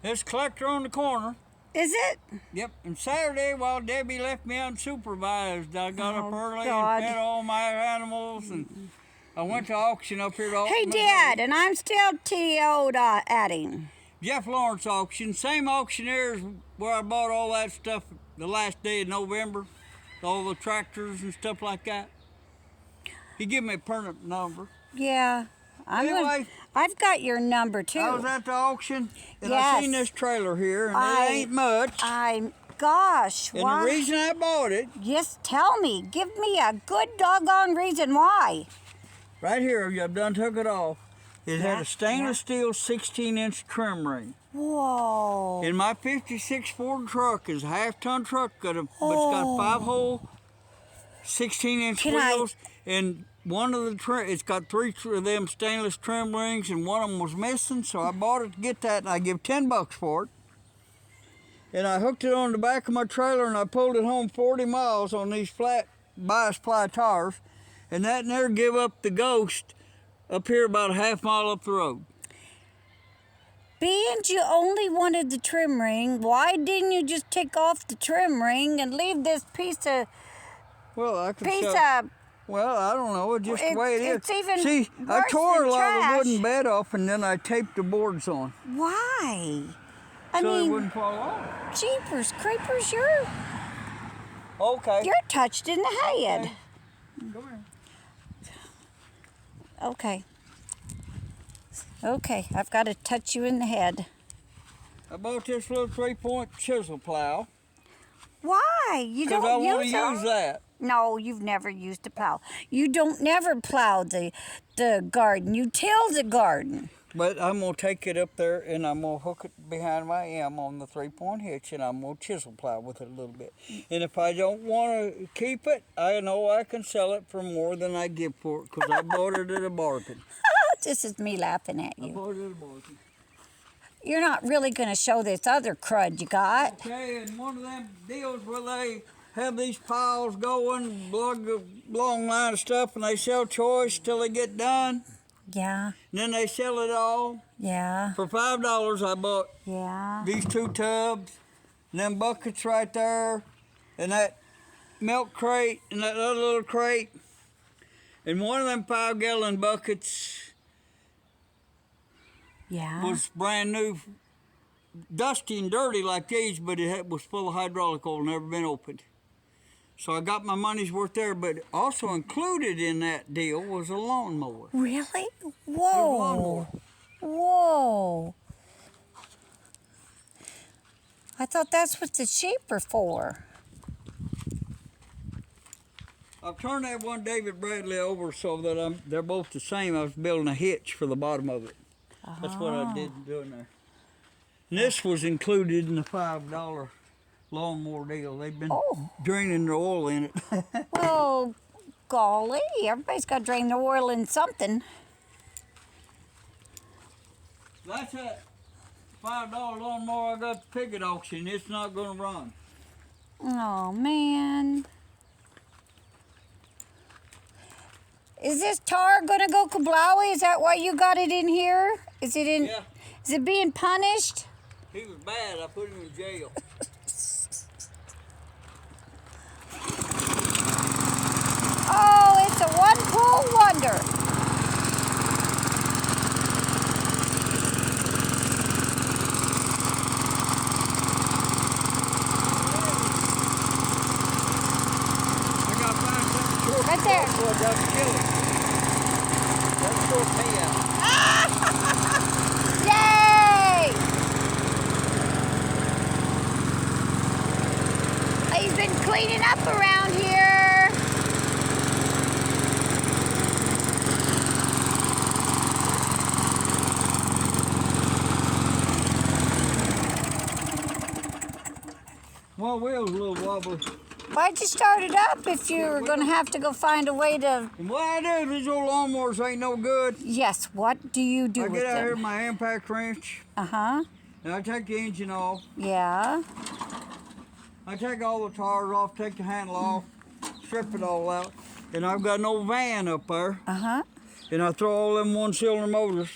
It's collector on the corner. Is it? Yep. And Saturday, while Debbie left me unsupervised, I got up early God. and fed all my animals, and I went to auction up here to Hey, Alton, Dad, and I'm still TO'd at him. Jeff Lawrence auction, same auctioneer as where I bought all that stuff the last day of November, all the tractors and stuff like that. He gave me a permit number. Yeah. Anyway, I've got your number, too. I was at the auction, and Yes. I seen this trailer here, and it ain't much. Gosh, And why? the reason I bought it, Just tell me. Give me a good doggone reason why. right here, I've done took it off. It had Yeah, a stainless steel 16-inch trim ring. Whoa. In my 56 Ford truck is a half-ton truck, but it's got 5-hole 16-inch Can I- wheels, and one of the it's got 3 of them stainless trim rings, and one of them was missing, so I bought it to get that, and I give $10 for it. And I hooked it on the back of my trailer, and I pulled it home 40 miles on these flat bias-ply tires, and that never give up the ghost up here about a half mile up the road. Being you only wanted the trim ring, why didn't you just take off the trim ring and leave this piece of Well, I could piece sell- of Well, I don't know. It's just the way it is. It's even See, I worse tore than a lot of trash. the wooden bed off, and then I taped the boards on Why? I so it mean, wouldn't fall off. jeepers creepers, Okay. you're touched in the head. Come here. Okay. Okay, I've got to touch you in the head. I bought this little 3-point chisel plow Why? You because I don't want to use use it? that. No, you've never used a plow. You don't never plow the garden. You till the garden. But I'm going to take it up there, and I'm going to hook it behind my M on the 3-point hitch, and I'm going to chisel plow with it a little bit. And if I don't want to keep it, I know I can sell it for more than I give for it because I bought it at a bargain. This is me laughing at I you. bought it at a bargain. You're not really going to show this other crud you got. Okay, and one of them deals where they have these piles going, long line of stuff, and they sell choice till they get done. Yeah, And then they sell it all. yeah, For $5, I bought yeah. these 2 tubs, and them buckets right there, and that milk crate, and that other little crate. And one of them 5-gallon buckets Yeah. was brand new, dusty and dirty like these, but was full of hydraulic oil, never been opened. So I got my money's worth there, but also included in that deal was a lawnmower. Really? A Whoa. lawnmower. Whoa. I thought that's what the sheep are for. I've turned that one David Bradley over so that they're both the same. I was building a hitch for the bottom of it. That's what I did doing there. And this was included in the $5 lawnmower deal. They've been draining their oil in it. Well, golly, everybody's got to drain their oil in something. That's that $5 lawnmower I got the Piggott auction. It's not going to run. Oh, man. Is this tar going to go kablowy? Is that why you got it in here? Is it in? Yeah. Is it being punished? He was bad. I put him in jail. Oh, it's a one-pull wonder. I got to find something short. Right there. So I got to kill him. That's short payout. Yay! He's been cleaning up around here. One wheel's a little wobbly. Why'd you start it up if you were going to have to go find a way to... And what I do, these old lawnmowers ain't no good. Yes, what do you do I with get out here with them? my impact wrench, Uh-huh. and I take the engine off. Yeah. I take all the tires off, take the handle off, strip it all out. And I've got an old van up there, Uh-huh. and I throw all them one-cylinder motors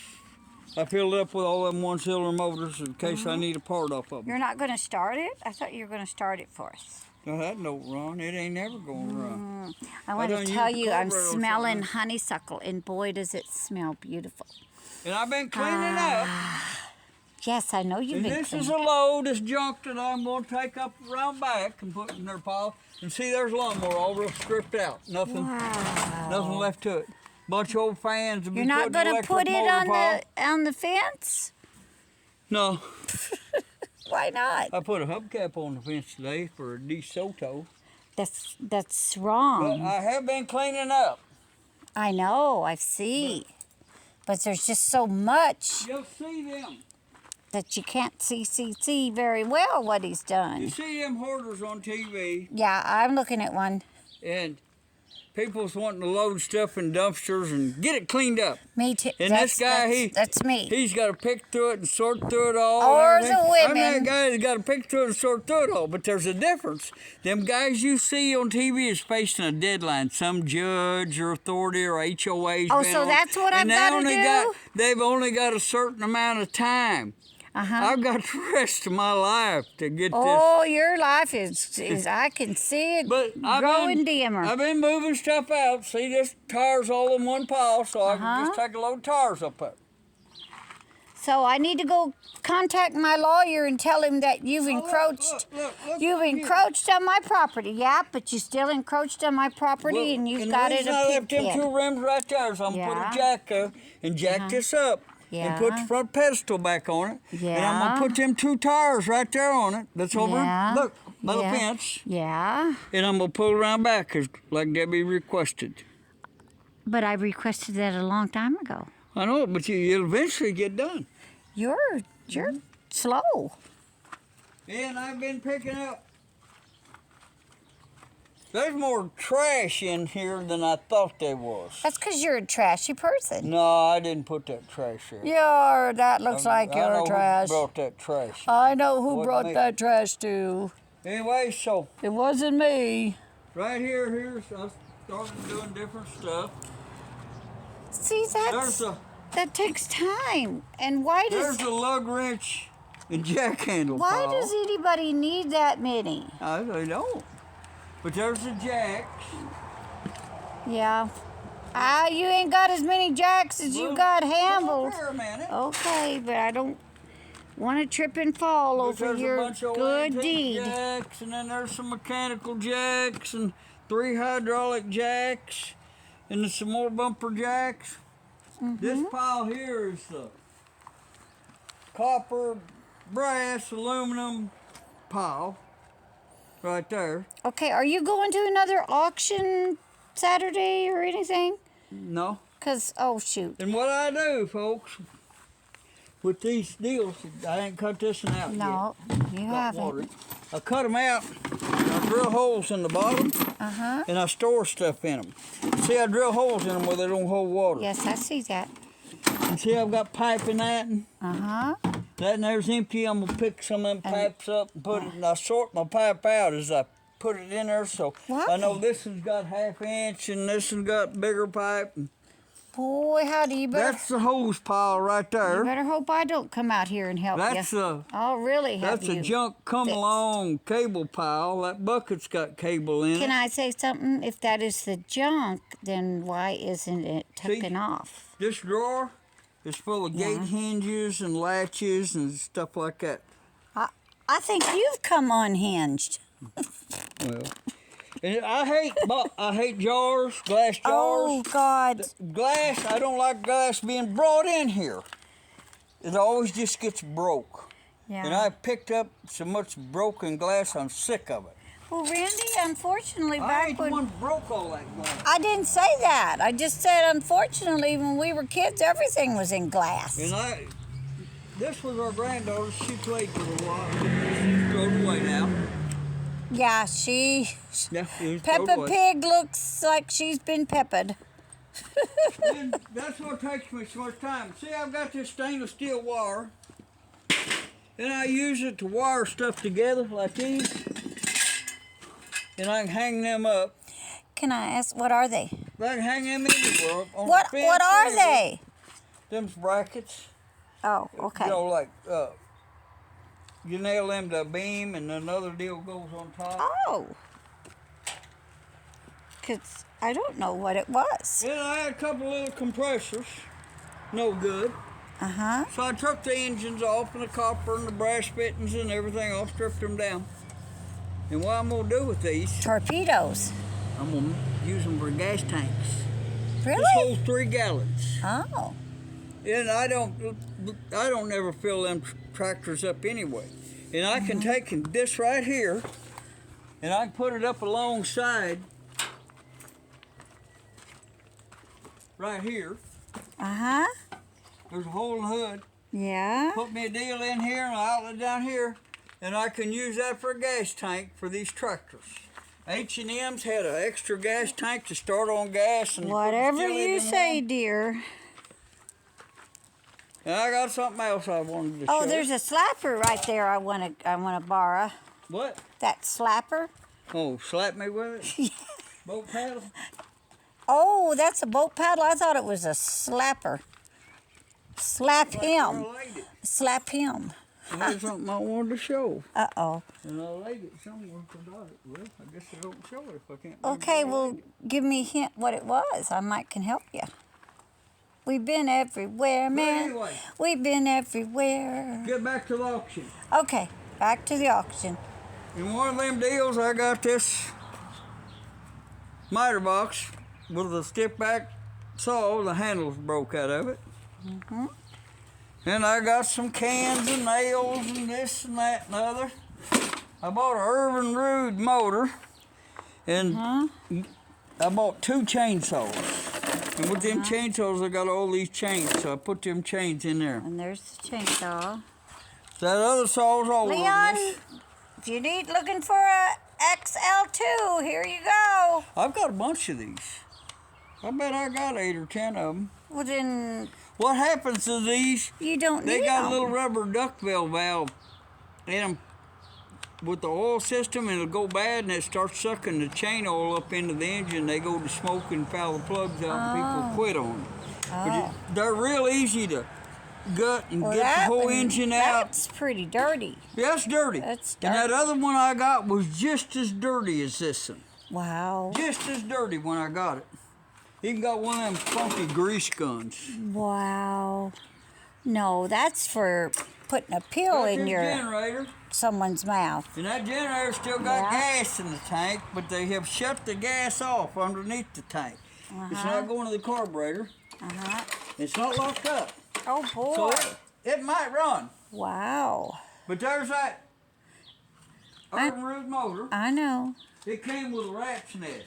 I filled it up with all them one-cylinder motors in case I need a part off of them. You're not going to start it? I thought you were going to start it for us. No, that don't run. It ain't never gonna run. I want done to tell used you, I'm carburetor or smelling something. honeysuckle, and boy, does it smell beautiful. And I've been cleaning up. Yes, I know you've And been this is cleaning. a load, this junk that I'm gonna take up around back and put in their pile. And see, there's lawnmower all real stripped out. Nothing left to it. Bunch of old fans. You're not going to put it on the fence? No. Why not? I put a hubcap on the fence today for a DeSoto. That's But wrong. I have been cleaning up. I know, I see. But there's just so much You'll see them. that you can't see very well what he's You done. see them hoarders on TV, Yeah, I'm looking at one. and people's wanting to load stuff in dumpsters and get it cleaned up. Me too. And this guy, that's me. he's got to pick through it and sort through it all. Or and the everything. I'm women. that guy that's got to pick through it and sort through it all. But there's a difference. Them guys you see on TV is facing a deadline. Some judge or authority or HOA's Oh, been so on, that's what I've and they gotta only do? They've only got a certain amount of time. I've got the rest of my life to get this. Oh, your life is I can see it But growing dimmer. I've been moving stuff out. See, this tires all in one pile, so I can just take a load of tires up there. So I need to go contact my lawyer and tell him that you've look, encroached. look You've here. encroached on my property, yeah, but you still encroached on my property, and you've got the it reason a I left pig them pen. 2 rims right there, so I'm gonna put Yeah. a jack there and jack this up. And put the Yeah. front pedestal back on it. And I'm Yeah. gonna put them 2 tires right there on it. That's over, Yeah. look, by Yeah. the fence. Yeah, And I'm gonna pull around back, 'cause like Debbie requested. but I requested that a long time ago. I know, but you'll eventually get done. You're slow. And I've been picking up. There's more trash in here than I thought there was. That's because you're a trashy person. No, I didn't put that trash there. That looks like I know you're trash. who brought that trash. I know who Wasn't brought me. that trash too. Anyway, so It wasn't me. right here's I started doing different stuff. See, There's that takes time. And why there's does a lug wrench and jack handle why pile. does anybody need that many? I don't. But there's the jacks. Yeah. You ain't got as many jacks as you Well, got come up handled. here a minute. Okay, but I don't want to trip and fall But over there's a your bunch of good antique deed. jacks, and then there's some mechanical jacks and 3 hydraulic jacks, and then some more bumper jacks. This pile here is the copper, brass, aluminum pile right there. Okay, are you going to another auction Saturday or anything? No. Oh shoot. And what I do, folks, with these deals, I ain't cut this one out No, you yet. Got water. haven't. I cut them out, I drill holes in the bottom, Uh-huh. and I store stuff in them. See, I drill holes in them where they don't hold water. Yes, I see that. And see, I've got pipe in that, and Uh-huh. that and there's empty. I'm gonna pick some of them pipes up and put it, and I sort my pipe out as I put it in there, so I know Why? this one's got 1/2 inch and this one's got bigger pipe. And Boy, howdy, you better that's the hose pile right you there. better hope I don't come out here and help That's you. a I'll really help that's you. a junk come fix. along cable pile. That bucket's got cable in Can it. I say something? If that is the junk, then why isn't it See? taken off? This drawer is full of gate hinges and latches and stuff like that. I think you've come unhinged. Well, and I hate jars, glass jars. Oh God. Glass, I don't like glass being brought in here. It always just gets broke. Yeah. And I picked up so much broken glass, I'm sick of it. Well, Randy, unfortunately, I back ain't the when one who broke all that glass. I didn't say that. I just said, unfortunately, when we were kids, everything was in glass. And this was our granddaughter. She played for a while. She's thrown away now. Yeah, she. Yeah, it was thrown Peppa away. Pig looks like she's been peppered. And that's what takes me so much time. See, I've got this stainless steel wire, and I use it to wire stuff together like these, and I can hang them up. Can I ask, what are they? I can hang them anywhere. On What the fence, What are anywhere. they? Them's brackets. Oh, okay. You know, like you nail them to a beam and another deal goes on top. Oh. Because I don't know what it was. And I had a couple little compressors, no good. Uh-huh. So I took the engines off and the copper and the brass fittings and everything off, stripped them down. And what I'm gonna do with these, Torpedoes. I'm gonna use them for gas tanks. Really? This holds 3 gallons. Oh. And I don't never fill them tractors up anyway. And I can take this right here, and I can put it up alongside, right here. Uh-huh. There's a hole in the hood. Yeah. Put me a deal in here and an outlet down here, and I can use that for a gas tank for these tractors. H&M's had an extra gas tank to start on gas. And Whatever you say, dear. And I got something else I wanted to show. Oh, there's a slapper right there I want to borrow. What? That slapper? Oh, slap me with it? Boat paddle? Oh, that's a boat paddle. I thought it was a slapper. Slap him. I laid it. Slap him. There's something I wanted to show. Uh-oh. And I laid it somewhere and forgot it. Well, I guess I don't show it if I can't. Okay, remember where I well, laid it. give me a hint what it was. I might can help you. We've been everywhere, man. anyway. We've been everywhere. Get back to the auction. Okay, back to the auction. In one of them deals, I got this miter box with a stiff back saw. The handles broke out of it. Mm-hmm. And I got some cans and nails and this and that and the other. I bought a Irvin Rude motor, and I bought 2 chainsaws. And with them chainsaws, I got all these chains, so I put them chains in there. And there's the chainsaw. That other saw's older Leon, than this. if you need looking for a XL2, here you go. I've got a bunch of these. I bet I got 8 or 10 of them. Well, then What happens to these? you don't They need got them. a little rubber duckbill valve in them with the oil system, and it'll go bad, and it starts sucking the chain oil up into the engine. They go to smoke and foul the plugs out, and people quit on them. Oh. They're real easy to gut and Well, get the that whole one- engine out. That's pretty dirty. Yeah, it's dirty. That's And that dirty. other one I got was just as dirty as this one. Wow. Just as dirty when I got it. Even got one of them funky grease guns. Wow. No, that's for putting a pill Got in this your generator. someone's mouth. And that generator still got Yeah. gas in the tank, but they have shut the gas off underneath the tank. It's not going to the carburetor. It's not locked up. Oh boy. So it might run. Wow. But there's that Irvin Rude motor. I know. It came with a rat's nest.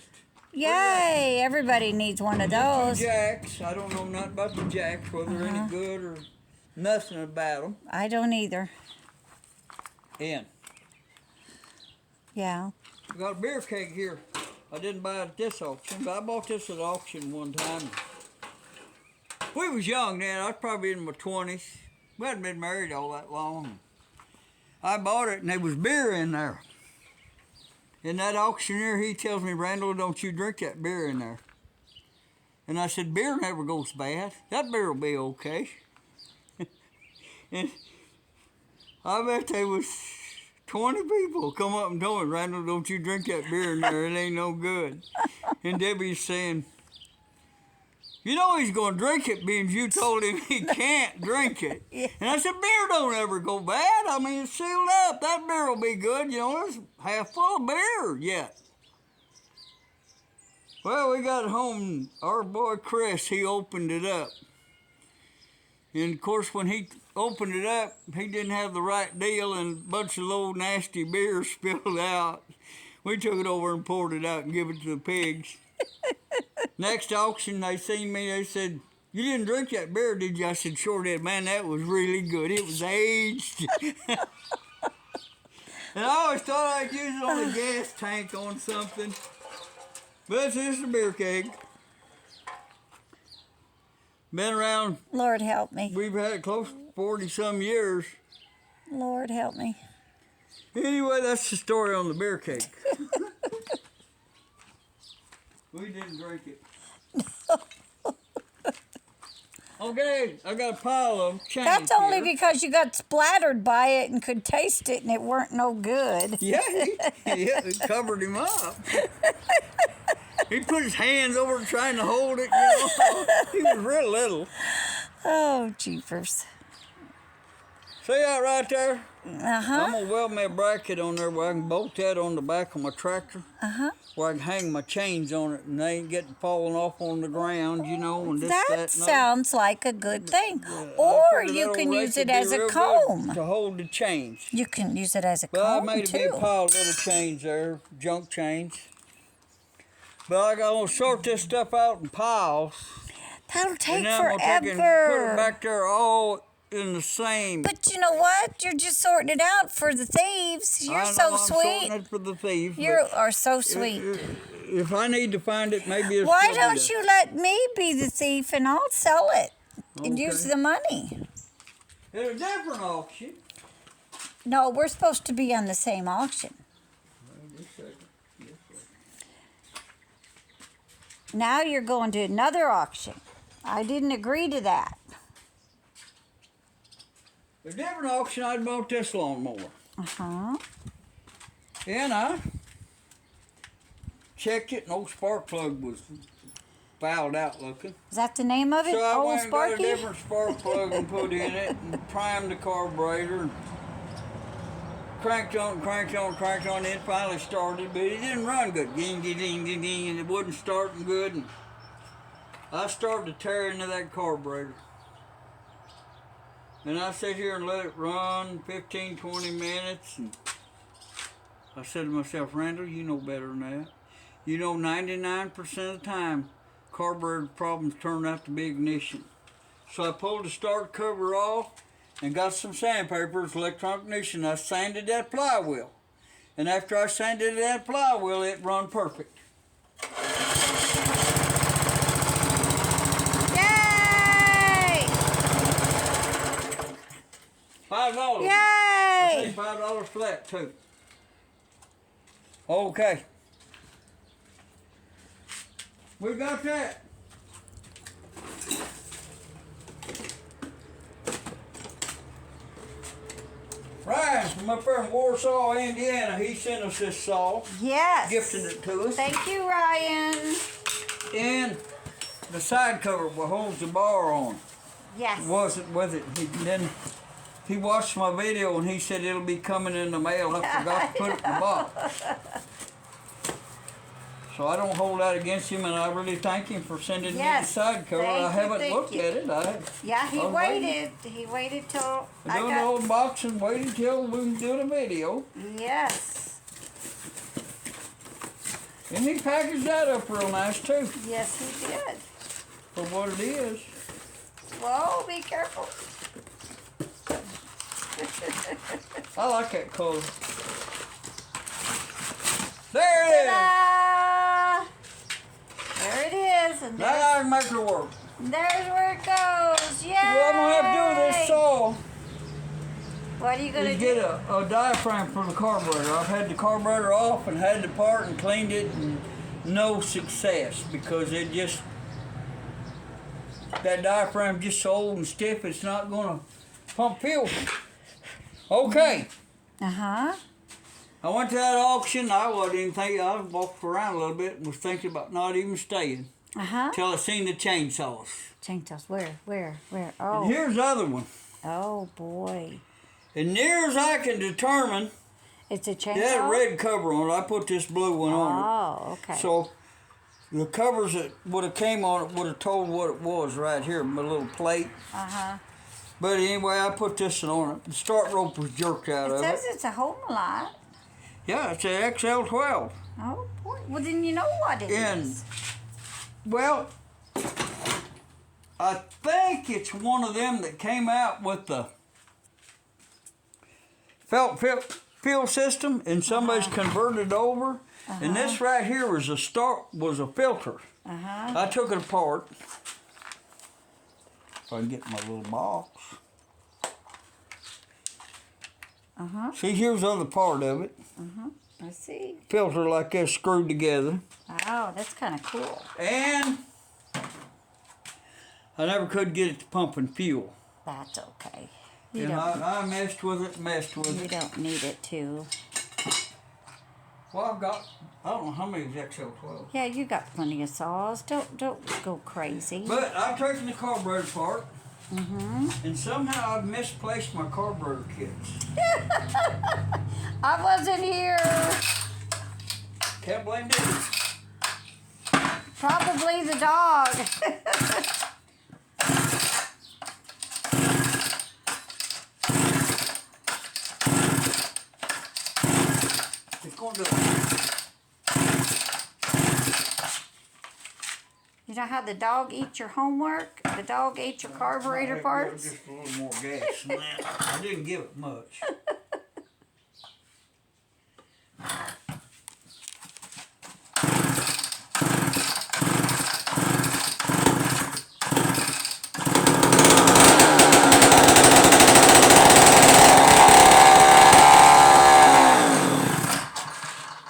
Yay! Everybody needs one of Two those. jacks. I don't know nothing about the jacks, whether they're any good or nothing about them. I don't either. And Yeah. I got a beer keg here. I didn't buy it at this auction, but I bought this at auction one time. We was young then. I was probably in my 20s. We hadn't been married all that long. I bought it, and there was beer in there. And that auctioneer, he tells me, Randall, don't you drink that beer in there. And I said, beer never goes bad. That beer will be okay. And I bet there was 20 people come up and told me, Randall, don't you drink that beer in there. It ain't no good. And Debbie's saying, you know he's going to drink it, being you told him he can't drink it. And I said, beer don't ever go bad. I mean, it's sealed up. That beer will be good. You know, it's half full of beer yet. Well, we got home. Our boy Chris, he opened it up. And, of course, when he opened it up, he didn't have the right deal, and a bunch of low, nasty beer spilled out. We took it over and poured it out and gave it to the pigs. Next auction, they seen me, they said, you didn't drink that beer, did you? I said, sure did. Man, that was really good. It was aged. And I always thought I'd use it on a gas tank on something. But it's just a beer keg. Been around, Lord help me. we've had it close to 40-some years. Lord help me. Anyway, that's the story on the beer keg. We didn't drink it. Okay, I got a pile of chains. That's only here. because you got splattered by it and could taste it and it weren't no good. Yeah, it covered him up. He put his hands over trying to hold it, He was real little. Oh, jeepers. See that right there? Uh-huh. I'm gonna weld me a bracket on there where I can bolt that on the back of my tractor. Uh-huh. Where I can hang my chains on it and they ain't getting falling off on the ground, And this, That and other. sounds like a good thing. I Or figured you that can old use rake it would be as a real good comb. to hold the chains. You can use it as a But I comb, made a big too. pile of little chains there, junk chains. But I gotta sort this stuff out in piles. That'll take And then I'm gonna take it and put forever. it back there all in the same. But you know what? You're just sorting it out for the thieves. You're I know so I'm sweet. sorting it for the thief. You are so sweet. If I need to find it, maybe it's. Why don't you let me be the thief and I'll sell it and use Okay. the money? At a different auction. No, we're supposed to be on the same auction. Wait just a second. Now you're going to another auction. I didn't agree to that. At a different auction, I'd bought this lawnmower. Uh-huh. And I checked it, and old spark plug was fouled out looking. Is that the name of it? So I Old went and got a Sparky? different spark plug and put in it and primed the carburetor and cranked on, and it finally started, but it didn't run good. Ding, ding, ding, ding, ding, and it wasn't starting good. And I started to tear into that carburetor. And I sat here and let it run 15, 20 minutes, and I said to myself, Randall, you know better than that. 99% of the time, carburetor problems turn out to be ignition. So I pulled the start cover off and got some sandpaper, electronic ignition. I sanded that flywheel. And after I sanded that flywheel, it run perfect. Yay! $5. Yay! I paid $5 flat too. Okay. We got that. Ryan from up there in Warsaw, Indiana, he sent us this saw, Yes. gifted it to us. Thank you, Ryan. And the side cover what holds the bar on Yes. wasn't with it. Then he watched my video and he said it'll be coming in the mail. I forgot to put it in the box. So I don't hold that against him, and I really thank him for sending me the Yes. side cover. I haven't Thank looked you. at it. Yeah, he I'm waited. He waited till I Doing the got. old box and waiting till we can do the video. Yes. And he packaged that up real nice too, Yes, he did. for what it is. Whoa, be careful. I like that color. There it is. Ta-da! There it is, and Now I can make her work. there's where it goes. Yay! What I'm gonna have to do with this saw What are you gonna is do? get a diaphragm for the carburetor. I've had the carburetor off and had the part and cleaned it, and no success because it just that diaphragm just so old and stiff it's not gonna pump fuel. Okay. Uh-huh. I went to that auction. I wasn't even thinking. I walked around a little bit and was thinking about not even staying Uh-huh. till I seen the chainsaws. Chainsaws. Where? And Oh. here's the other one. Oh boy. And near as I can determine, It's a chainsaw. it had a red cover on it. I put this blue one on Oh, okay. it. So the covers that would have came on it would have told what it was right here, my little plate. Uh-huh. But anyway, I put this one on it. The start rope was jerked out It of says it. it's a home lot. Yeah, it's an XL12. Oh boy. Well, then you know what it is. And well, I think it's one of them that came out with the felt fuel system, and somebody's converted over. And this right here was a filter. Uh-huh. I took it apart. If I can get my little box. Uh-huh. See, here's the other part of it. I see. Filter like this screwed together. Oh, that's kind of cool. And I never could get it to pumping fuel. That's okay. You And don't. I messed with it. You don't need it to. Well, I've got, I don't know how many XL12. Yeah, you got plenty of saws. Don't go crazy. But I've taken the carburetor apart. And somehow I've misplaced my carburetor kits. I wasn't here. Can't blame them. Probably the dog. It's going to. You know how the dog eats your homework? The dog ate your carburetor parts? Just a little more gas than that. I didn't give it much.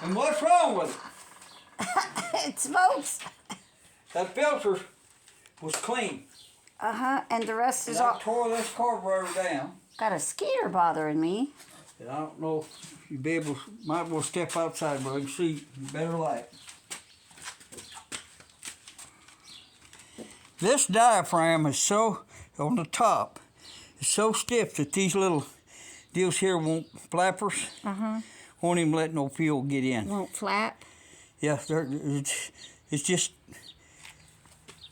And what's wrong with it? It smokes. That filter was clean. And the rest is And I all. tore this carburetor down. Got a skeeter bothering me. And I don't know if you'll be able, might as well step outside, but I can see better light. This diaphragm is so, on the top, is so stiff that these little deals here won't, flappers, won't even let no fuel get in. Won't flap. Yeah, it's just,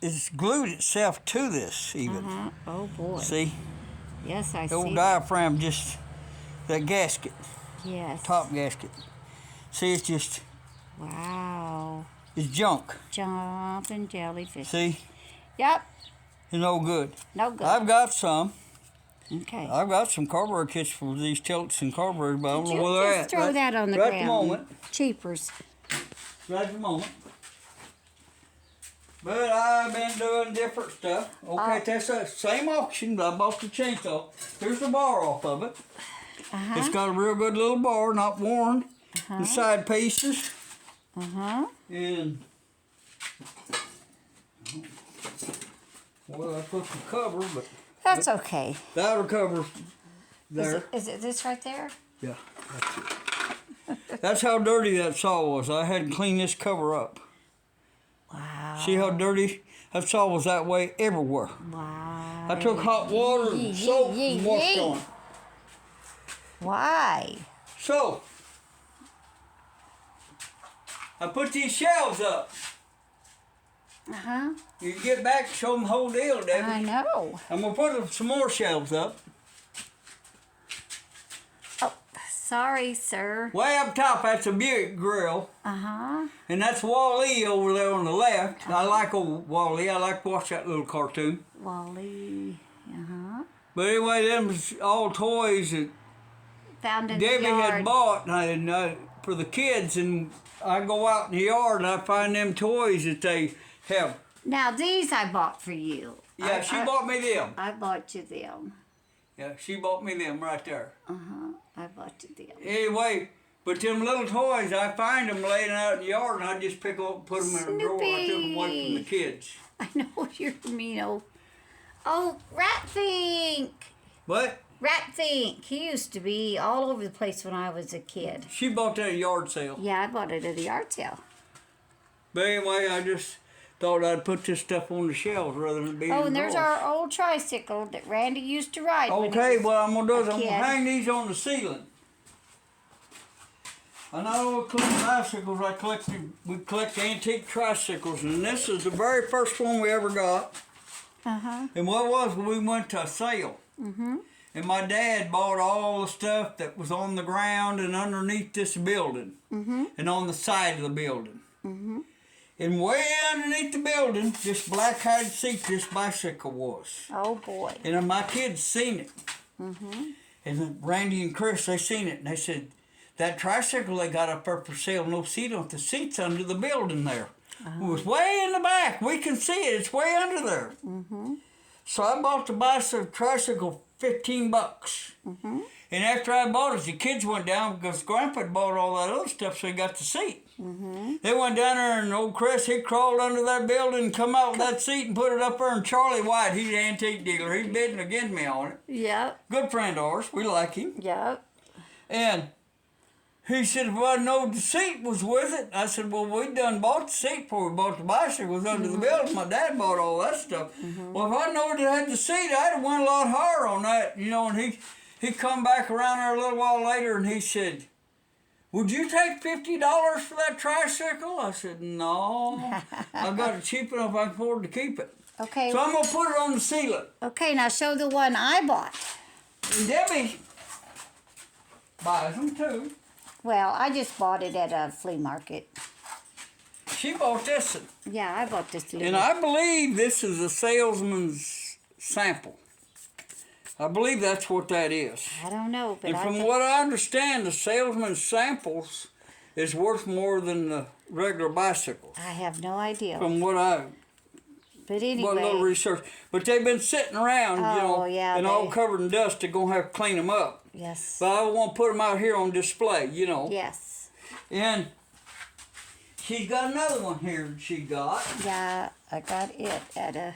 it's glued itself to this even. Oh boy. See, Yes, I the old see. diaphragm just, that gasket, Yes. top gasket. See, it's just, Wow. it's junk. Jumping jellyfish. See, Yep. it's no good. No good. I've got some. Okay. I've got some carburetor kits for these tilts and carburetors, but I don't Could know you where they're just at. throw that on the right ground? At the moment. Cheapers. Right at the moment. But I've been doing different stuff. Okay, that's the same auction, but I bought the chainsaw. Here's the bar off of it. It's got a real good little bar, not worn. The side pieces. And well, I put the cover, but That's okay. the outer cover there. Is it this right there? Yeah, that's it. That's how dirty that saw was. I had to clean this cover up. Wow. See how dirty that saw was that way everywhere. Wow. I took hot water and soap and washed on it. Why? So, I put these shelves up. You get back, show them the whole deal, Debbie. I know. I'm going to put some more shelves up. Oh, sorry, sir. Way up top, that's a Buick grill. And that's Wall-E over there on the left. I like old Wall-E. I like to watch that little cartoon. Wally. But anyway, them was all toys that Found in Debbie the yard. had bought for the kids. And I go out in the yard and I find them toys that they have. Now these I bought for you. Yeah, she bought me them. I bought you them. Yeah, she bought me them right there. I bought you them. Anyway, but them little toys, I find them laying out in the yard, and I just pick them up and put them in a drawer. I took them away from the kids. I know you're mean. Oh, Ratfink. What? Ratfink. He used to be all over the place when I was a kid. She bought that at a yard sale. Yeah, I bought it at a yard sale. But anyway, I just thought I'd put this stuff on the shelves rather than be in Oh, the and there's drawers. our old tricycle that Randy used to ride. when he Okay, was what I'm going to do is a I'm going to kid. hang these on the ceiling. I know we collect bicycles. We collect antique tricycles, and this is the very first one we ever got. And what it was, we went to a sale. And my dad bought all the stuff that was on the ground and underneath this building. And on the side of the building. And way underneath the building, this black hide seat this bicycle was. Oh, boy. And then my kids seen it. And then Randy and Chris, they seen it. And they said, that tricycle they got up there for sale, no seat on it. The seat's under the building there. It was way in the back. We can see it. It's way under there. So I bought the bicycle tricycle $15. And And after I bought it, the kids went down because Grandpa had bought all that other stuff, so he got the seat. Mm-hmm. They went down there, and old Chris, he crawled under that building, come out with that seat and put it up there. And Charlie White, he's an antique dealer. He's bidding against me on it. Yep. Good friend of ours. We like him. Yep. And he said, well, I know the seat was with it. I said, well, we done bought the seat before we bought the bicycle. It was under the building. My dad bought all that stuff. Well, if I knowed it had the seat, I'd have went a lot higher on that. You know, and he come back around there a little while later, and he said, would you take $50 for that tricycle? I said, no. I got it cheap enough I can afford to keep it. Okay. So I'm going to put it on the ceiling. Okay, now show the one I bought. And Debbie buys them too. Well, I just bought it at a flea market. She bought this one. Yeah, I bought this little. And I believe this is a salesman's sample. I believe that's what that is. I don't know, but And from what I understand, the salesman's samples is worth more than the regular bicycles. I have no idea. From what But anyway. what little research. But they've been sitting around, you know, Oh, yeah, and all covered in dust. They're going to have to clean them up. Yes. But I want to put them out here on display, you know. Yes. And she's got another one here that she got. Yeah, I got it at a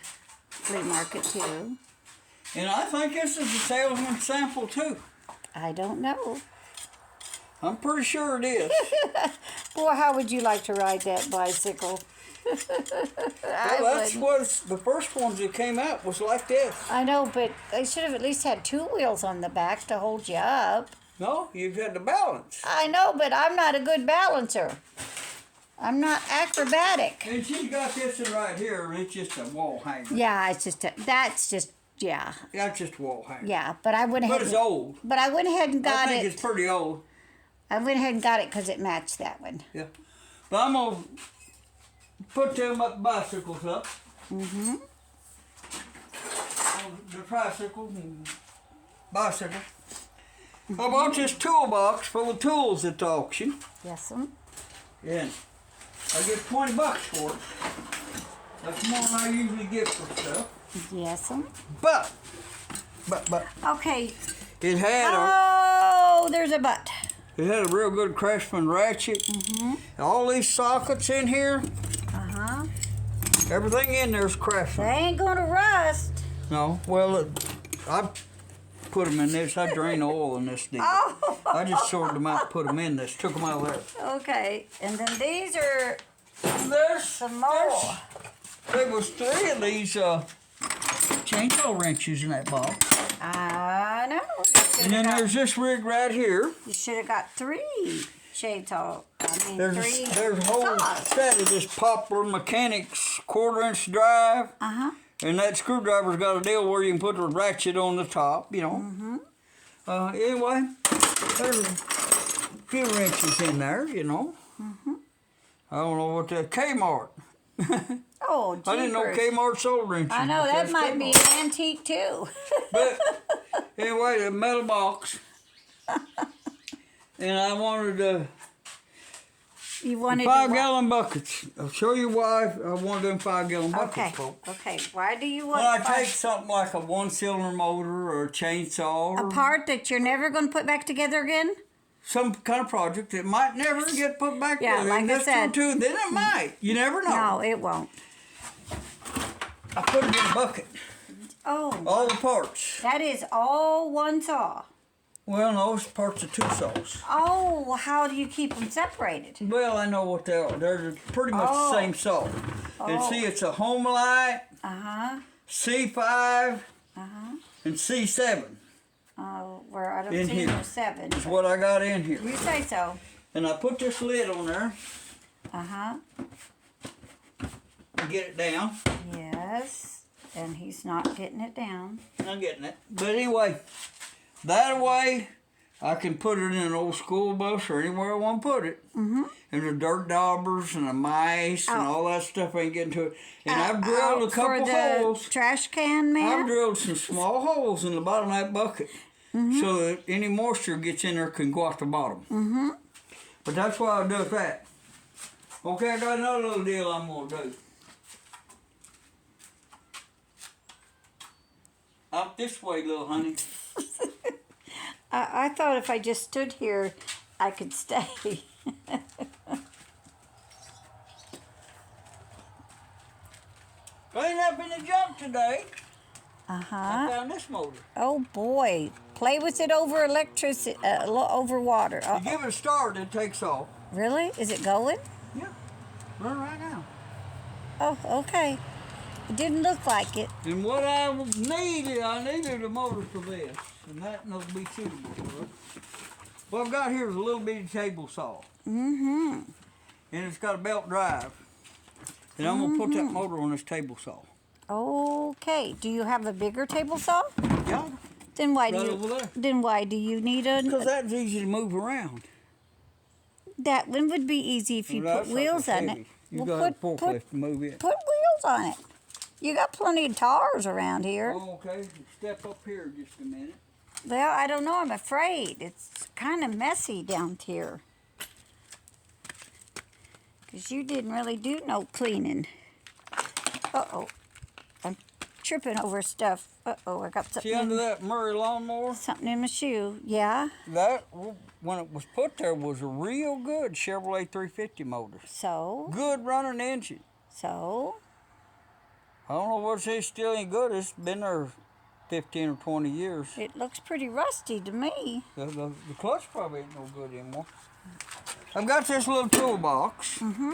flea market too. And I think this is a salesman's sample too. I don't know. I'm pretty sure it is. Boy, how would you like to ride that bicycle? Well, that's what the first ones that came out was like this. I know, but they should have at least had 2 wheels on the back to hold you up. No, you've had the balance. I know, but I'm not a good balancer. I'm not acrobatic. And she's got this one right here, and it's just a wall hanger. Yeah, it's just yeah. That's just a wall hanger. Yeah, but I went ahead. But it's old. But I went ahead and I got think it. it's pretty old. I went ahead and got it because it matched that one. Yeah. But I'm going to put them bicycles up. Mm-hmm. The tricycles and bicycles. I bought this toolbox full of tools at the auction. Yes, And I get $20 for it. That's more than I usually get for stuff. Yes, But Okay. it had There's a but. it had a real good Craftsman ratchet. All these sockets in here, Uh-huh. everything in there's They Craftsman. ain't gonna rust. No, well, I put them in this. I drain oil in this deal. Oh. I just sorted them out, put them in this, took them out of there. Okay. And then these are There's some more. There was 3 of these chainsaw wrenches in that box. I know. And then there's this rig right here. You should have got 3 chainsaw. I mean, 3 There's a whole saws. set of this Poplar Mechanics 1/4-inch drive. Uh-huh. And that screwdriver's got a deal where you can put the ratchet on the top, you know. Anyway, there's a few wrenches in there, you know. I don't know what that Kmart. Oh, jeepers. I didn't know Kmart sold wrenches. I know, but that that's might be Kmart. an antique too. But anyway, the metal box. And I wanted You wanted 5-gallon buckets. I'll show you why I wanted them 5-gallon buckets, Okay. folks. Okay. Why do you want When I 5 take something like a 1-cylinder motor or a chainsaw a or part that you're never going to put back together again? some kind of project that might never get put back Yeah, together. like and I that's said. true too. Then it might. You never know. No, it won't. I put it in a bucket. Oh, All the parts. that is all one saw. Well, no, it's parts of 2 saws. Oh, how do you keep them separated? Well, I know what they are. They're pretty much Oh. the same saw. And see, it's a Homelite, Uh-huh. C5, Uh-huh. and C7 Oh, where I don't In see here. no 7. is what I got in here. You say so. And I put this lid on there Uh-huh. to get it down. Yes. And he's not getting it down. I'm getting it. But anyway, that way I can put it in an old school bus or anywhere I want to put it. And the dirt daubers and the mice and all that stuff ain't getting to it. And I've drilled a Out for couple the holes. trash can, I've man? drilled some small holes in the bottom of that bucket so that any moisture gets in there can go off the bottom. But that's why I do that. Okay, I got another little deal I'm going to do. Out this way, little honey. I thought if I just stood here, I could stay. Clean up in the junk today. I Uh-huh. found this motor. Oh, boy. Play with it over electricity, over water. You give it a start, it takes off. Really? Is it going? Yeah, run right now. Oh, okay. It didn't look like it. And what I needed a motor for this, and that will be suitable for it. What I've got here is a little bitty table saw, Mm-hmm. and it's got a belt drive. And I'm gonna put that motor on this table saw. Okay. Do you have a bigger table saw? Yeah, Then why right do over there. Then why do you need Because a? that's easy to move around. That one would be easy if you Well, put that's wheels like on heavy. it. You Well, got a forklift to move it. Put wheels on it. You got plenty of tires around here. Oh, okay, step up here just a minute. Well, I don't know. I'm afraid it's kind of messy down here. Because you didn't really do no cleaning. Uh-oh. I'm tripping over stuff. Uh-oh, I got See something under that Murray lawnmower? something in my shoe. Yeah? That, when it was put there, was a real good Chevrolet 350 motor. So? Good running engine. So? I don't know what's it's still ain't good. It's been there 15 or 20 years. It looks pretty rusty to me. The clutch probably ain't no good anymore. I've got this little toolbox. Mm-hmm.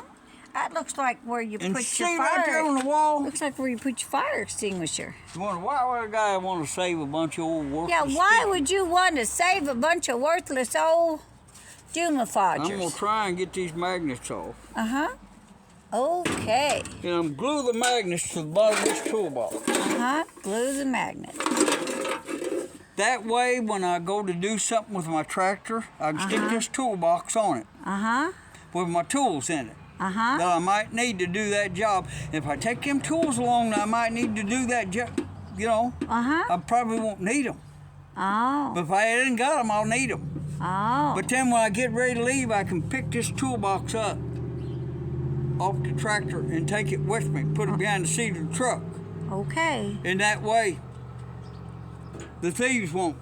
That looks like where you And put see your right there on fire. the wall? Looks like where you put your fire extinguisher. You wonder why would a guy want to save a bunch of old worthless Yeah, why stick? would you want to save a bunch of worthless old I'm gonna Dumafodgers? try and get these magnets off. Uh-huh. Okay. And I'm glue the magnets to the bottom of this toolbox. Uh-huh. Glue the magnet. That way, when I go to do something with my tractor, I can stick this toolbox on it Uh-huh. with my tools in it. Uh-huh. That I might need to do that job. If I take them tools along, I might need to do that job. You know, Uh-huh. I probably won't need them. Oh. But if I hadn't got them, I'll need them. Oh. But then when I get ready to leave, I can pick this toolbox up off the tractor and take it with me, put it behind the seat of the truck. Okay. And that way, the thieves won't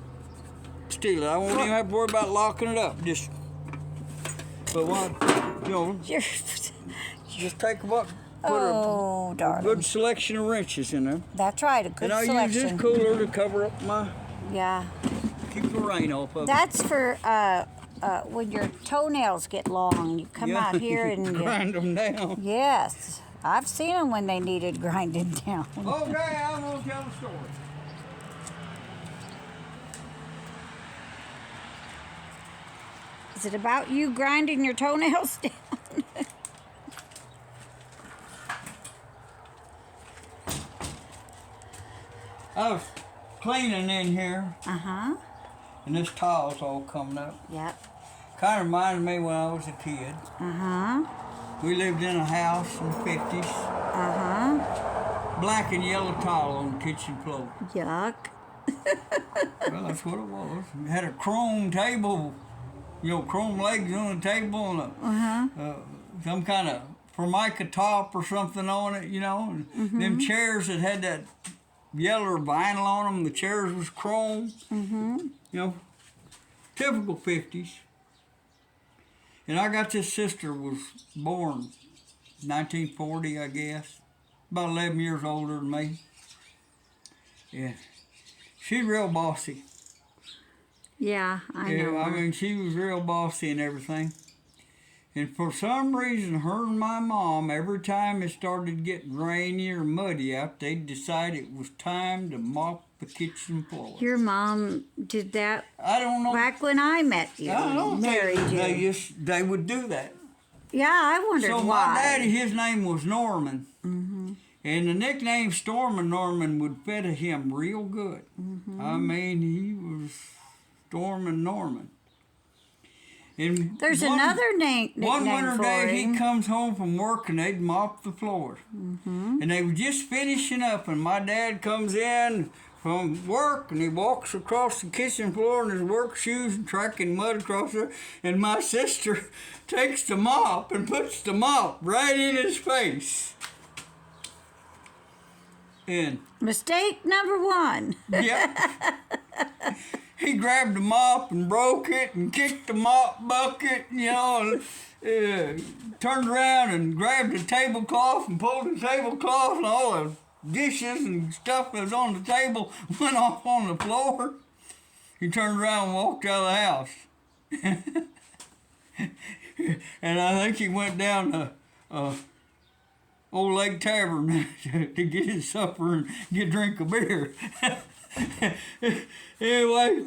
steal it. I won't even have to worry about locking it up. But when you know, You're... just take them up, put Oh, a darling. good selection of wrenches in there. That's right, a good And I'll use selection. this cooler to cover up Yeah. keep the rain off of it. That's for when your toenails get long. You come out here and you, grind them down. yes, I've seen them when they needed grinding down. Okay, I'm gonna tell the story. Is it about you grinding your toenails down? I was cleaning in here, Uh-huh. and this tile's all coming up. Yep. Kind of reminded me when I was a kid. Uh-huh. We lived in a house in the 50s. Uh-huh. Black and yellow tile on the kitchen floor. Yuck. Well, that's what it was. It had a chrome table, chrome legs on the table, and some kind of Formica top or something on it, And them chairs that had that yellow vinyl on them, the chairs was chrome. Typical 50s. And I got this sister was born 1940, I guess, about 11 years older than me. Yeah, she's real bossy. Yeah, I know. I mean, she was real bossy and everything. And for some reason, her and my mom, every time it started getting rainy or muddy out, they'd decide it was time to mop the kitchen floor. Your mom did that I don't know. back when I met you, I don't know. married you. They would do that. Yeah, I wondered So why. my daddy, his name was Norman. And the nickname Stormin' Norman would fit him real good. I mean, he was Stormin' Norman. And There's another nickname One winter for day, him. he comes home from work and they'd mop the floors. And they were just finishing up, and my dad comes in from work and he walks across the kitchen floor in his work shoes and tracking mud across there. And my sister takes the mop and puts the mop right in his face. And Mistake number one. yeah. he grabbed the mop and broke it and kicked the mop bucket, and turned around and grabbed the tablecloth and pulled the tablecloth and all the dishes and stuff that was on the table went off on the floor. He turned around and walked out of the house. And I think he went down to Old Lake Tavern to get his supper and get a drink of beer. Anyway,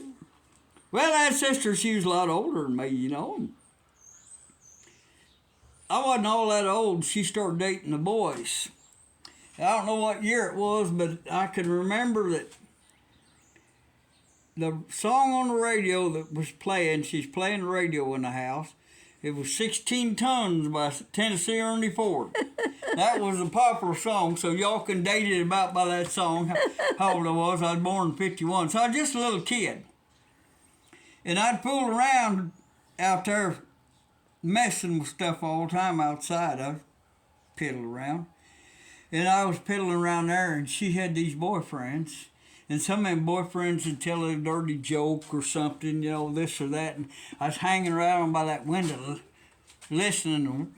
well, that sister, she was a lot older than me, I wasn't all that old. She started dating the boys. I don't know what year it was, but I can remember that the song on the radio that was playing, she's playing the radio in the house, it was 16 Tons by Tennessee Ernie Ford. That was a popular song, so y'all can date it about by that song, how old I was. I was born in 51, so I was just a little kid. And I'd fool around out there messing with stuff all the time outside. I'd piddle around. And I was piddling around there, and she had these boyfriends. And some of them boyfriends would tell a dirty joke or something, this or that. And I was hanging around by that window, listening and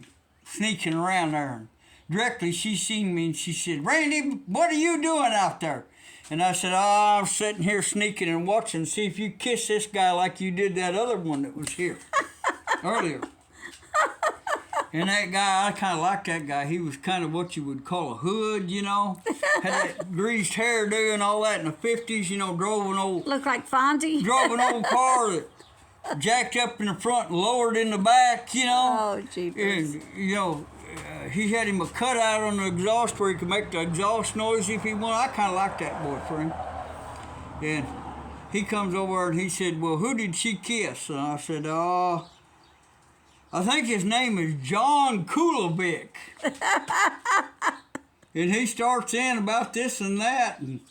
sneaking around there. And directly she seen me and she said, "Randy, what are you doing out there?" And I said, "Oh, I'm sitting here sneaking and watching, see if you kiss this guy like you did that other one that was here earlier." And that guy, I kind of liked that guy. He was kind of what you would call a hood, Had that greased hairdo and all that in the 50s, drove an old... Look like Fonzie? Drove an old car that jacked up in the front and lowered in the back, Oh, jeepers. And, he had him a cutout on the exhaust where he could make the exhaust noise if he wanted. I kind of liked that boyfriend. And he comes over and he said, "Well, who did she kiss?" And I said, "Oh... I think his name is John Kulovic." And he starts in about this and that, and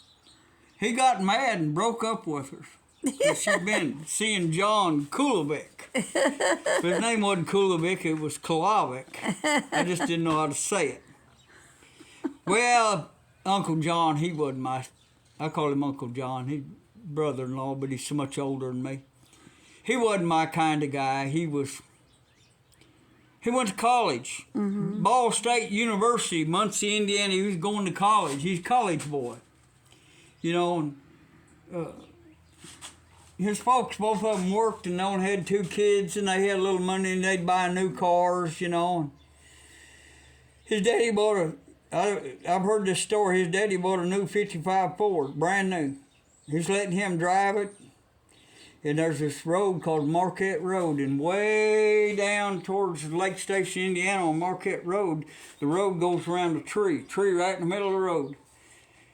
he got mad and broke up with her. Because she'd been seeing John Kulovic. But his name wasn't Kulovic, it was Kolovic. I just didn't know how to say it. Well, Uncle John, he wasn't I call him Uncle John. He's brother-in-law, but he's so much older than me. He wasn't my kind of guy. He went to college, Ball State University, Muncie, Indiana. He was going to college. He's a college boy, And his folks, both of them worked, and they only had 2 kids, and they had a little money, and they'd buy new cars, And his daddy bought I've heard this story. His daddy bought a new '55 Ford, brand new. He's letting him drive it. And there's this road called Marquette Road, and way down towards Lake Station, Indiana, on Marquette Road, the road goes around a tree right in the middle of the road.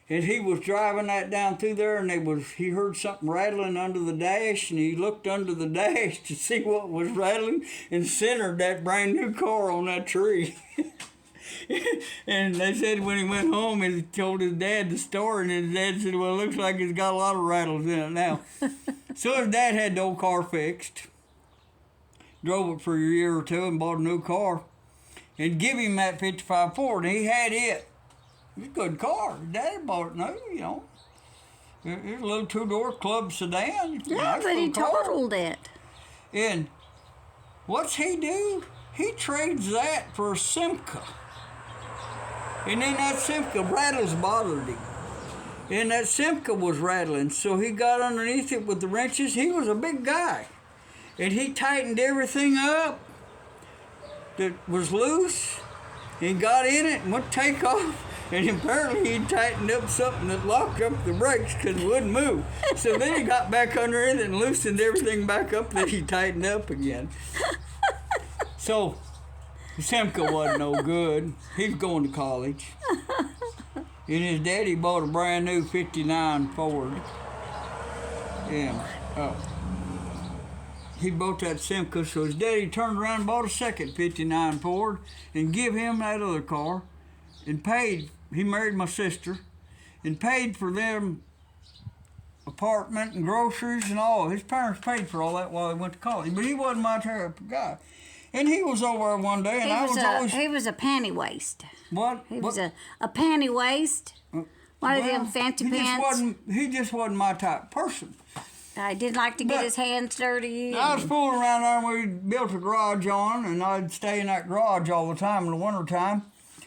And he was driving that down through there, and he heard something rattling under the dash, and he looked under the dash to see what was rattling, and centered that brand new car on that tree. And they said when he went home, he told his dad the story, and his dad said, "Well, it looks like it's got a lot of rattles in it now." So his dad had the old car fixed, drove it for a year or 2 and bought a new car, and give him that '55 Ford, and he had it. It was a good car. His dad bought it new, It was a little 2-door club sedan. Yeah, Nice but he little car. totaled it. And what's he do? He trades that for a Simca. And then that Simca rattles bothered him. And that Simca was rattling, so he got underneath it with the wrenches. He was a big guy. And he tightened everything up that was loose and got in it and went to take off. And apparently he tightened up something that locked up the brakes because it wouldn't move. So then he got back under it and loosened everything back up that he tightened up again. So Simca wasn't no good. He was going to college. And his daddy bought a brand new '59 Ford. And he bought that Simca, so his daddy turned around and bought a second '59 Ford and give him that other car and paid. He married my sister and paid for them apartment and groceries and all. His parents paid for all that while he went to college, but he wasn't my type of guy. And he was over one day, and He was a panty waist. What? He was a panty waist. One of them fancy pants. He just wasn't my type of person. I didn't like to get But his hands dirty. I was fooling around there and we built a garage on, and I'd stay in that garage all the time in the wintertime.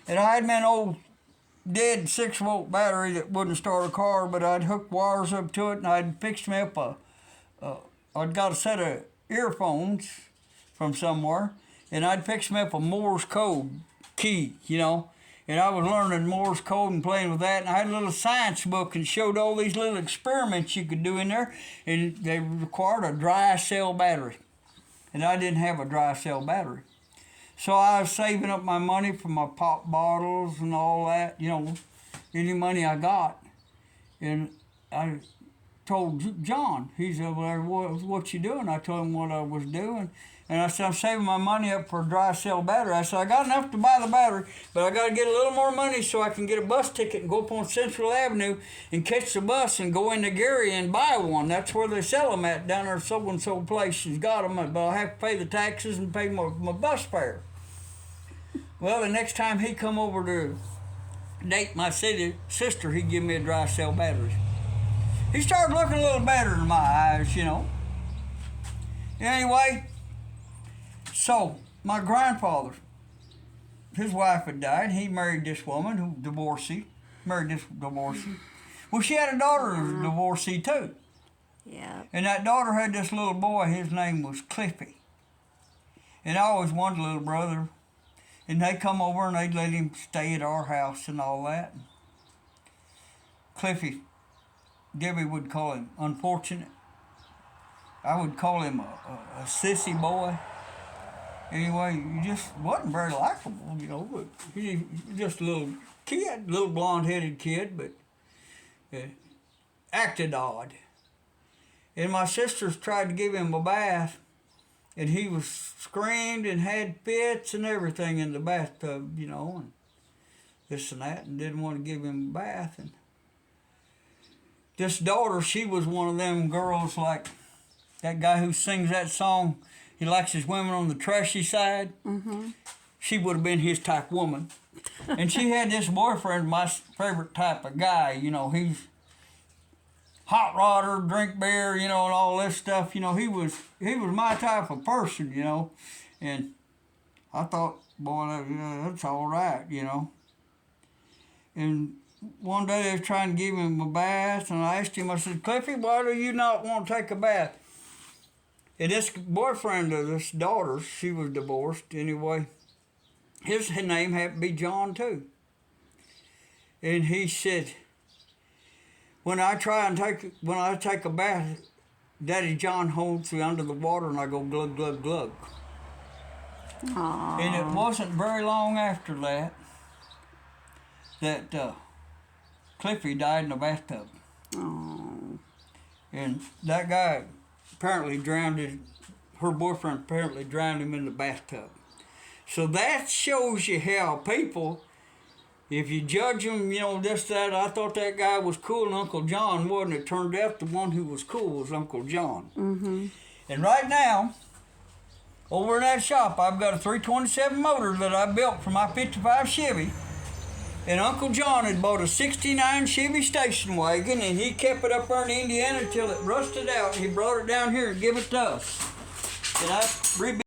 And I had me an old dead 6-volt battery that wouldn't start a car, but I'd hook wires up to it, and I'd fixed me up I'd got a set of earphones from somewhere, and I'd fix me up a Morse code key, you know. And I was learning Morse code and playing with that, and I had a little science book and showed all these little experiments you could do in there, and they required a dry cell battery. And I didn't have a dry cell battery. So I was saving up my money for my pop bottles and all that, you know, any money I got. And I told John, he said, well, what you doing? I told him what I was doing. And I said, I'm saving my money up for a dry cell battery. I said, I got enough to buy the battery, but I got to get a little more money so I can get a bus ticket and go up on Central Avenue and catch the bus and go into Gary and buy one. That's where they sell them at, down there so-and-so place. She's got them, but I have to pay the taxes and pay my bus fare. Well, the next time he come over to date my sister, he give me a dry cell battery. He started looking a little better in my eyes, you know. Anyway, so my grandfather, his wife had died. He married this woman who divorcee. Well, she had a daughter who was a divorcee too. Yeah. And that daughter had this little boy. His name was Cliffy. And I always wanted a little brother. And they'd come over and they'd let him stay at our house and all that. Cliffy, Debbie would call him unfortunate. I would call him a sissy boy. Anyway, he just wasn't very likable, you know, but he was just a little kid, little blonde-headed kid, but acted odd. And my sisters tried to give him a bath, and he was screamed and had fits and everything in the bathtub, you know, and this and that, and didn't want to give him a bath. And this daughter, she was one of them girls like that guy who sings that song, he likes his women on the trashy side. Mm-hmm. She would have been his type woman. And she had this boyfriend, my favorite type of guy, you know, he's hot rodder, drink beer, you know, and all this stuff. You know, he was my type of person, you know. And I thought, boy, that's all right, you know. And one day they was trying to give him a bath, and I asked him, I said, Cliffy, why do you not want to take a bath? And this boyfriend of this daughter, she was divorced anyway. His name happened to be John too. And he said, when I take a bath, Daddy John holds me under the water and I go glug, glug, glug. Aww. And it wasn't very long after that Cliffy died in a bathtub. Aww. And that guy apparently her boyfriend apparently drowned him in the bathtub. So that shows you how people, if you judge them, you know, this, that, I thought that guy was cool and Uncle John wasn't. It turned out the one who was cool was Uncle John. Mm-hmm. And right now, over in that shop, I've got a 327 motor that I built for my 55 Chevy. And Uncle John had bought a 69 Chevy station wagon, and he kept it up there in Indiana until it rusted out. He brought it down here and gave it to us. And I rebuilt